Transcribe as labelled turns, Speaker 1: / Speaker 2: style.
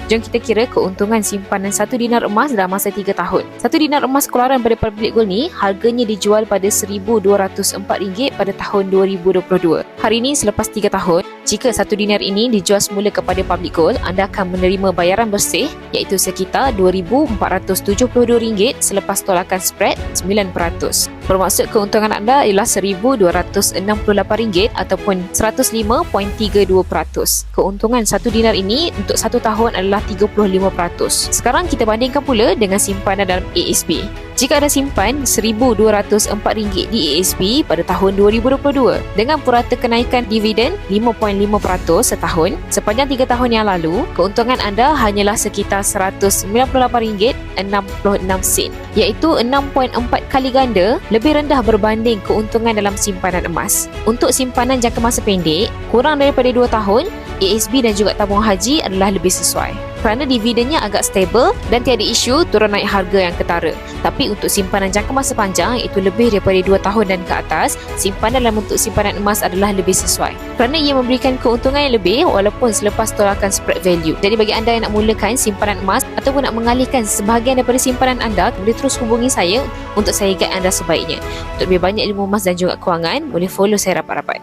Speaker 1: Jom kita kira keuntungan simpanan 1 dinar emas dalam masa 3 tahun. 1 dinar emas keluaran pada Public Gold ni harganya dijual pada RM1,204 pada tahun 2022. Hari ini selepas 3 tahun, jika 1 dinar ini dijual semula kepada Public Gold, anda akan menerima bayaran bersih iaitu sekitar RM2,472 selepas tolakan spread 9%. Bermaksud keuntungan anda ialah RM1,268 ataupun 105.32%. Keuntungan 1 dinar ini untuk 1 tahun adalah 35%. Sekarang kita bandingkan pula dengan simpanan dalam ASB. Jika anda simpan RM1,204 di ASB pada tahun 2022 dengan purata kenaikan dividen 5.5% setahun, sepanjang 3 tahun yang lalu, keuntungan anda hanyalah sekitar RM198.66, iaitu 6.4 kali ganda lebih rendah berbanding keuntungan dalam simpanan emas. Untuk simpanan jangka masa pendek, kurang daripada 2 tahun, ASB dan juga tabung haji adalah lebih sesuai kerana dividennya agak stabil dan tiada isu turun naik harga yang ketara. Tapi untuk simpanan jangka masa panjang, iaitu lebih daripada 2 tahun dan ke atas, simpanan dalam bentuk simpanan emas adalah lebih sesuai kerana ia memberikan keuntungan yang lebih walaupun selepas tolakan spread value. Jadi bagi anda yang nak mulakan simpanan emas ataupun nak mengalihkan sebahagian daripada simpanan anda, boleh terus hubungi saya untuk saya guide anda sebaiknya. Untuk lebih banyak ilmu emas dan juga kewangan, boleh follow saya rapat-rapat.